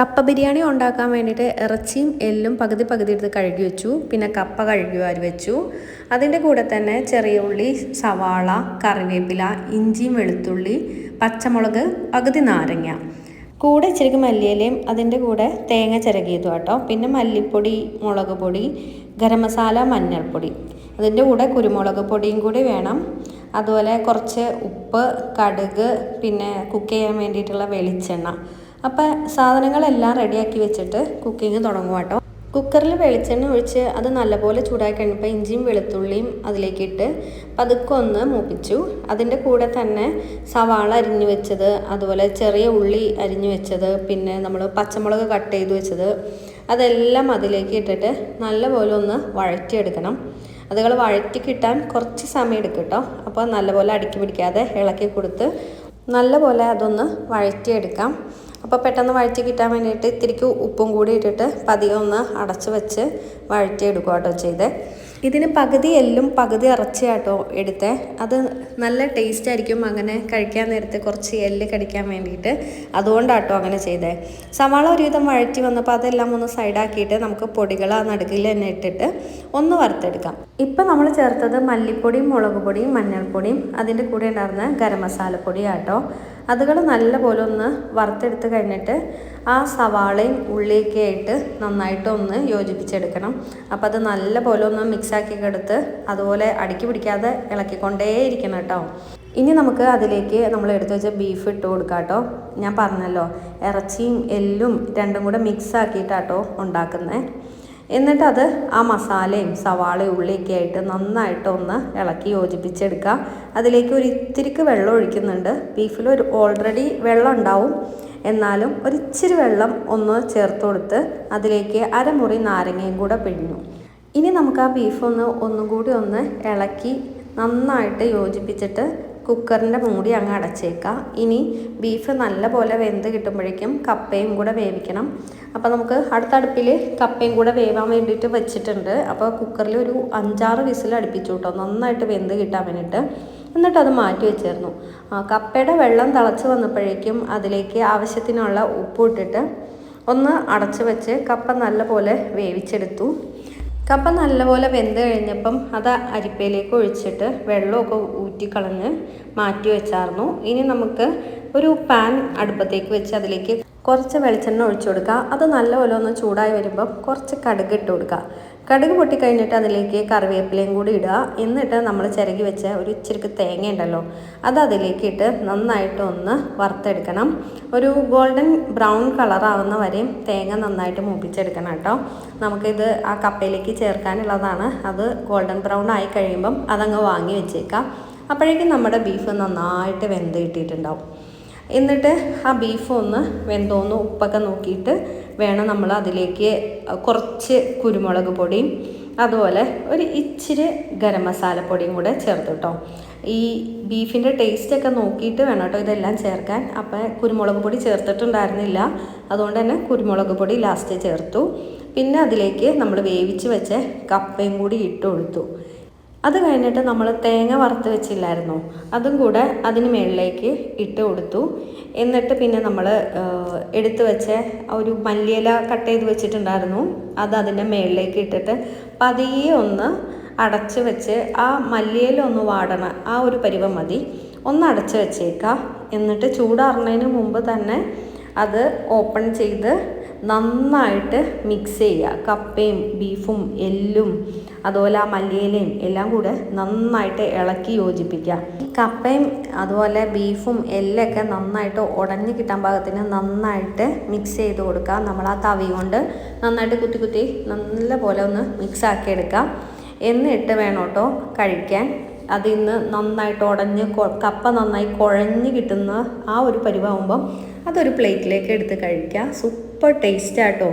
കപ്പ ബിരിയാണി ഉണ്ടാക്കാൻ വേണ്ടിയിട്ട് ഇറച്ചിയും എല്ലും പകുതി പകുതി എടുത്ത് കഴുകി വെച്ചു. പിന്നെ കപ്പ കഴുകി വാരി വെച്ചു. അതിൻ്റെ കൂടെ തന്നെ ചെറിയ ഉള്ളി, സവാള, കറിവേപ്പില, ഇഞ്ചിയും വെളുത്തുള്ളി, പച്ചമുളക്, പകുതി നാരങ്ങ, കൂടെ ഇച്ചിരി മല്ലിയിലയും അതിൻ്റെ കൂടെ തേങ്ങ ചിരകിയതു കേട്ടോ. പിന്നെ മല്ലിപ്പൊടി, മുളക് പൊടി, ഗരം മസാല, മഞ്ഞൾപ്പൊടി, അതിൻ്റെ കൂടെ കുരുമുളക് പൊടിയും കൂടി വേണം. അതുപോലെ കുറച്ച് ഉപ്പ്, കടുക്, പിന്നെ കുക്ക് ചെയ്യാൻ വേണ്ടിയിട്ടുള്ള വെളിച്ചെണ്ണ. അപ്പോൾ സാധനങ്ങളെല്ലാം റെഡിയാക്കി വെച്ചിട്ട് കുക്കിംഗ് തുടങ്ങും കേട്ടോ. കുക്കറിൽ വെളിച്ചെണ്ണ ഒഴിച്ച് അത് നല്ലപോലെ ചൂടായി കഴിഞ്ഞപ്പോൾ ഇഞ്ചിയും വെളുത്തുള്ളിയും അതിലേക്കിട്ട് പതുക്കെ ഒന്ന് മൂപ്പിച്ചു. അതിൻ്റെ കൂടെ തന്നെ സവാള അരിഞ്ഞു വെച്ചത്, അതുപോലെ ചെറിയ ഉള്ളി അരിഞ്ഞു വെച്ചത്, പിന്നെ നമ്മൾ പച്ചമുളക് കട്ട് ചെയ്ത് വെച്ചത്, അതെല്ലാം അതിലേക്ക് ഇട്ടിട്ട് നല്ലപോലെ ഒന്ന് വഴറ്റിയെടുക്കണം. അതുകൾ വഴറ്റി കിട്ടാൻ കുറച്ച് സമയം എടുക്കും കേട്ടോ. അപ്പോൾ നല്ലപോലെ അടുക്കി പിടിക്കാതെ ഇളക്കി കൊടുത്ത് നല്ലപോലെ അതൊന്ന് വഴറ്റിയെടുക്കാം. അപ്പോൾ പെട്ടെന്ന് വഴറ്റി കിട്ടാൻ വേണ്ടിയിട്ട് ഇത്തിരിക്ക് ഉപ്പും കൂടി ഇട്ടിട്ട് പതിയെ ഒന്ന് അടച്ച് വെച്ച് വഴറ്റിയെടുക്കുക കേട്ടോ ചെയ്തേ. ഇതിന് പകുതി എല്ലും പകുതി ഇറച്ചിയാട്ടോ എടുത്തേ. അത് നല്ല ടേസ്റ്റ് ആയിരിക്കും അങ്ങനെ കഴിക്കാൻ നേരത്തെ കുറച്ച് എല്ല് കടിക്കാൻ വേണ്ടിയിട്ട്. അതുകൊണ്ടാട്ടോ അങ്ങനെ ചെയ്തേ. സവാള ഒരുവിധം വഴറ്റി വന്നപ്പോൾ അതെല്ലാം ഒന്ന് സൈഡാക്കിയിട്ട് നമുക്ക് പൊടികൾ ആ നടുക്കിൽ തന്നെ ഇട്ടിട്ട് ഒന്ന് വറുത്തെടുക്കാം. ഇപ്പം നമ്മൾ ചേർത്തത് മല്ലിപ്പൊടിയും, മുളക് പൊടിയും, മഞ്ഞൾപ്പൊടിയും, അതിൻ്റെ കൂടെ ഉണ്ടായിരുന്ന ഗരം മസാലപ്പൊടിയാട്ടോ. അതുകൾ നല്ലപോലെ ഒന്ന് വറുത്തെടുത്ത് കഴിഞ്ഞിട്ട് ആ സവാളയും ഉള്ളിയൊക്കെ ആയിട്ട് നന്നായിട്ടൊന്ന് യോജിപ്പിച്ചെടുക്കണം. അപ്പോൾ അത് നല്ലപോലെ ഒന്ന് മിക്സാക്കി എടുത്ത് അതുപോലെ അടുക്കി പിടിക്കാതെ ഇളക്കിക്കൊണ്ടേയിരിക്കണം കേട്ടോ. ഇനി നമുക്ക് അതിലേക്ക് നമ്മൾ എടുത്തു വെച്ച ബീഫ് ഇട്ട് കൊടുക്കാം കേട്ടോ. ഞാൻ പറഞ്ഞല്ലോ ഇറച്ചിയും എല്ലും രണ്ടും കൂടെ മിക്സ് ആക്കിയിട്ടാട്ടോ ഉണ്ടാക്കുന്നത്. എന്നിട്ട് അത് ആ മസാലയും സവാളയും ഉള്ളിയൊക്കെ ആയിട്ട് നന്നായിട്ടൊന്ന് ഇളക്കി യോജിപ്പിച്ചെടുക്കുക. അതിലേക്ക് ഒരു ഇത്തിരിക്ക് വെള്ളം ഒഴിക്കുന്നുണ്ട്. ബീഫിൽ ഓൾറെഡി വെള്ളം ഉണ്ടാവും, എന്നാലും ഒരിച്ചിരി വെള്ളം ഒന്ന് ചേർത്ത് കൊടുത്ത് അതിലേക്ക് അരമുറി നാരങ്ങയും കൂടെ പിഴിഞ്ഞു. ഇനി നമുക്ക് ആ ബീഫ് ഒന്നും കൂടി ഒന്ന് ഇളക്കി നന്നായിട്ട് യോജിപ്പിച്ചിട്ട് കുക്കറിൻ്റെ മൂടി അങ്ങ് അടച്ചേക്കാം. ഇനി ബീഫ് നല്ലപോലെ വെന്ത് കിട്ടുമ്പോഴേക്കും കപ്പയും കൂടെ വേവിക്കണം. അപ്പോൾ നമുക്ക് അടുത്ത അടുപ്പിൽ കപ്പയും കൂടെ വേവാൻ വേണ്ടിയിട്ട് വെച്ചിട്ടുണ്ട്. അപ്പോൾ കുക്കറിൽ ഒരു 5-6 വിസിൽ അടുപ്പിച്ചു കേട്ടോ, നന്നായിട്ട് വെന്ത് കിട്ടാൻ വേണ്ടിയിട്ട്. എന്നിട്ട് അത് മാറ്റി വെച്ചിരുന്നു. കപ്പയുടെ വെള്ളം തിളച്ച് വന്നപ്പോഴേക്കും അതിലേക്ക് ആവശ്യത്തിനുള്ള ഉപ്പ് ഇട്ടിട്ട് ഒന്ന് അടച്ച് വെച്ച് കപ്പ നല്ലപോലെ വേവിച്ചെടുത്തു. കപ്പ നല്ലപോലെ വെന്ത് കഴിഞ്ഞപ്പം അത് അരിപ്പയിലേക്ക് ഒഴിച്ചിട്ട് വെള്ളമൊക്കെ ഊറ്റിക്കളഞ്ഞ് മാറ്റി വെച്ചായിരുന്നു. ഇനി നമുക്ക് ഒരു പാൻ അടുപ്പത്തേക്ക് വെച്ച് അതിലേക്ക് കുറച്ച് വെളിച്ചെണ്ണ ഒഴിച്ചു കൊടുക്കുക. അത് നല്ലപോലെ ഒന്ന് ചൂടായി വരുമ്പം കുറച്ച് കടുക് ഇട്ട് കൊടുക്കുക. കടുക് പൊട്ടിക്കഴിഞ്ഞിട്ട് അതിലേക്ക് കറിവേപ്പിലയും കൂടി ഇടുക. എന്നിട്ട് നമ്മൾ ചിരകി വെച്ച ഒരു ഇച്ചിരി തേങ്ങ ഉണ്ടല്ലോ, അത് അതിലേക്ക് ഇട്ട് നന്നായിട്ട് ഒന്ന് വറുത്തെടുക്കണം. ഒരു ഗോൾഡൻ ബ്രൗൺ കളറാവുന്ന വരെയും തേങ്ങ നന്നായിട്ട് മൂപ്പിച്ചെടുക്കണം കേട്ടോ. നമുക്കിത് ആ കപ്പയിലേക്ക് ചേർക്കാനുള്ളതാണ്. അത് ഗോൾഡൻ ബ്രൗൺ ആയി കഴിയുമ്പം അതങ്ങ് വാങ്ങി വെച്ചേക്കാം. അപ്പോഴേക്കും നമ്മുടെ ബീഫ് നന്നായിട്ട് വെന്ത് കിട്ടിയിട്ടുണ്ടാവും. എന്നിട്ട് ആ ബീഫ് ഒന്ന് വെന്തോന്ന് ഉപ്പൊക്കെ നോക്കിയിട്ട് വേണം നമ്മൾ അതിലേക്ക് കുറച്ച് കുരുമുളക് പൊടിയും അതുപോലെ ഒരു ഇച്ചിരി ഗരം മസാലപ്പൊടിയും കൂടെ ചേർത്ത് കേട്ടോ. ഈ ബീഫിൻ്റെ ടേസ്റ്റൊക്കെ നോക്കിയിട്ട് വേണം കേട്ടോ ഇതെല്ലാം ചേർക്കാൻ. അപ്പോൾ കുരുമുളക് പൊടി ചേർത്തിട്ടുണ്ടായിരുന്നില്ല, അതുകൊണ്ട് തന്നെ കുരുമുളക് പൊടി ലാസ്റ്റ് ചേർത്തു. പിന്നെ അതിലേക്ക് നമ്മൾ വേവിച്ച് വെച്ച കപ്പയും കൂടി ഇട്ട് കൊടുത്തു. അത് കഴിഞ്ഞിട്ട് നമ്മൾ തേങ്ങ വറുത്ത് വെച്ചില്ലായിരുന്നോ, അതും കൂടെ അതിന് മുകളിലേക്ക് ഇട്ട് കൊടുത്തു. എന്നിട്ട് പിന്നെ നമ്മൾ എടുത്ത് വെച്ച ഒരു മല്ലിയില കട്ട് ചെയ്ത് വെച്ചിട്ടുണ്ടായിരുന്നു, അത് അതിൻ്റെ മുകളിലേക്ക് ഇട്ടിട്ട് പതിയെ ഒന്ന് അടച്ച് വെച്ച് ആ മല്ലിയില ഒന്ന് വാടണ ആ ഒരു പരുവം മതി, ഒന്ന് അടച്ച് വെച്ചേക്കാം. എന്നിട്ട് ചൂടാറുന്നതിന് മുമ്പ് തന്നെ അത് ഓപ്പൺ ചെയ്ത് നന്നായിട്ട് മിക്സ് ചെയ്യുക. കപ്പയും ബീഫും എല്ലും അതുപോലെ ആ മല്ലിയിലയും എല്ലാം കൂടെ നന്നായിട്ട് ഇളക്കി യോജിപ്പിക്കുക. ഈ കപ്പയും അതുപോലെ ബീഫും എല്ലൊക്കെ നന്നായിട്ട് ഉടഞ്ഞ് കിട്ടാൻ പാകത്തിന് നന്നായിട്ട് മിക്സ് ചെയ്ത് കൊടുക്കുക. നമ്മൾ ആ തവി കൊണ്ട് നന്നായിട്ട് കുത്തി കുത്തി നല്ല പോലെ ഒന്ന് മിക്സ് ആക്കി എടുക്കാം. എന്നിട്ട് വേണം കേട്ടോ കഴിക്കാൻ. അതിന്ന് നന്നായിട്ട് ഉടഞ്ഞ് കപ്പ നന്നായി കുഴഞ്ഞ് കിട്ടുന്ന ആ ഒരു പരുവാകുമ്പം അതൊരു പ്ലേറ്റിലേക്ക് എടുത്ത് കഴിക്കുക. സൂപ്പർ ടേസ്റ്റാട്ടോ.